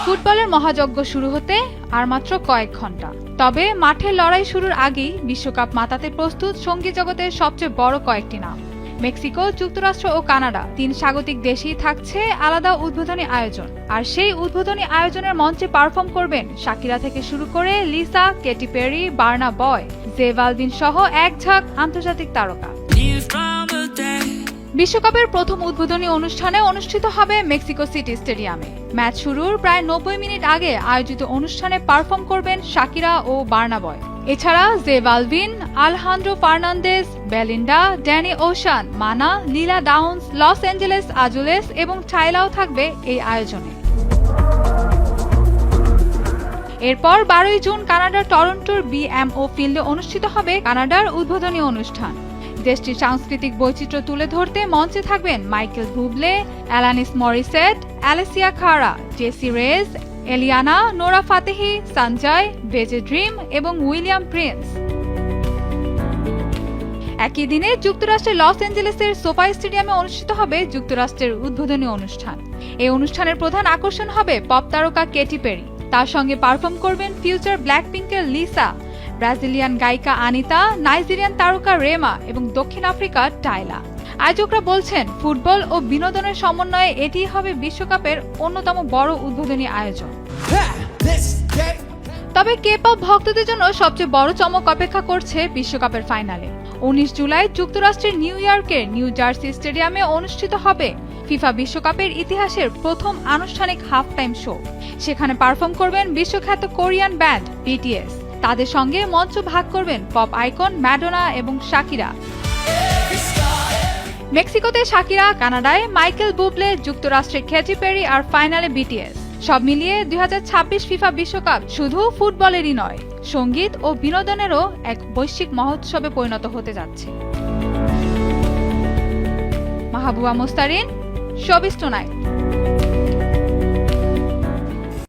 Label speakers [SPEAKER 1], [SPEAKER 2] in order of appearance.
[SPEAKER 1] ফুটবলের মহাযজ্ঞ শুরু হতে আর মাত্র কয়েক ঘন্টা। তবে মাঠের লড়াই শুরুর আগেই বিশ্বকাপ মাতাতে প্রস্তুত সঙ্গীত জগতের সবচেয়ে বড় কয়েকটি নাম। মেক্সিকো, যুক্তরাষ্ট্র ও কানাডা, ৩ স্বাগতিক দেশেই থাকছে আলাদা উদ্বোধনী আয়োজন। আর সেই উদ্বোধনী আয়োজনের মঞ্চে পারফর্ম করবেন শাকিরা থেকে শুরু করে লিসা, কেটি পেরি, বার্না বয়, জে বালভিন সহ এক ঝাঁক আন্তর্জাতিক তারকা। বিশ্বকাপের প্রথম উদ্বোধনী অনুষ্ঠানে অনুষ্ঠিত হবে মেক্সিকো সিটি স্টেডিয়ামে। ম্যাচ শুরুর প্রায় ৯০ মিনিট আগে আয়োজিত অনুষ্ঠানে পারফর্ম করবেন শাকিরা ও বার্না বয়। এছাড়া J Balvin, Alejandro Fernandez, Belinda, Danny Ocean, Mana, Lila Downs, Los Angeles Azules এবং টাইলাও থাকবে এই আয়োজনে। এরপর ১২ জুন কানাডার টরন্টোর BMO ফিল্ডে অনুষ্ঠিত হবে কানাডার উদ্বোধনী অনুষ্ঠান। দেশটির সাংস্কৃতিক বৈচিত্র্য তুলে ধরতে মঞ্চে থাকবেন Michael বুবলে, অ্যালানিস Morissette, Alessia Cara, Jessie Reyez, Eliana, Nora Fatehi, Sanjay, বেজে ড্রিম এবং উইলিয়াম প্রিন্স। একই দিনে যুক্তরাষ্ট্রের লস অ্যাঞ্জেলেসের সোফা স্টেডিয়ামে অনুষ্ঠিত হবে যুক্তরাষ্ট্রের উদ্বোধনী অনুষ্ঠান। এই অনুষ্ঠানের প্রধান আকর্ষণ হবে পপ তারকা কেটি পেরি। তার সঙ্গে পারফর্ম করবেন ফিউচার ব্ল্যাকপিঙ্কের লিসা, ব্রাজিলিয়ান গায়িকা আনিতা, নাইজেরিয়ান তারকা রেমা এবং দক্ষিণ আফ্রিকার টাইলা। আয়োজকরা বলছেন, ফুটবল ও বিনোদনের সমন্বয়ে এটিই হবে বিশ্বকাপের অন্যতম বড় উদ্বোধনী আয়োজন। তবে কে-পপ ভক্তদের জন্য সবচেয়ে বড় চমক অপেক্ষা করছে বিশ্বকাপের ফাইনালে। ১৯ জুলাই যুক্তরাষ্ট্রের নিউ ইয়র্কের নিউ জার্সি স্টেডিয়ামে অনুষ্ঠিত হবে ফিফা বিশ্বকাপের ইতিহাসের প্রথম আনুষ্ঠানিক হাফ টাইম শো। সেখানে পারফর্ম করবেন বিশ্বখ্যাত কোরিয়ান ব্যান্ড BTS। তাদের সঙ্গে মঞ্চ ভাগ করবেন পপ আইকন ম্যাডোনা এবং শাকিরা। মেক্সিকোতে শাকিরা, কানাডায় মাইকেল বুবলে, যুক্তরাষ্ট্রে কেটি পেরি আর ফাইনালে BTS। সব মিলিয়ে ২০২৬ ফিফা বিশ্বকাপ শুধু ফুটবলেরই নয়, সঙ্গীত ও বিনোদনেরও এক বৈশ্বিক মহোৎসবে পরিণত হতে যাচ্ছে। Mahbuba Mostarin, showbiz tonight.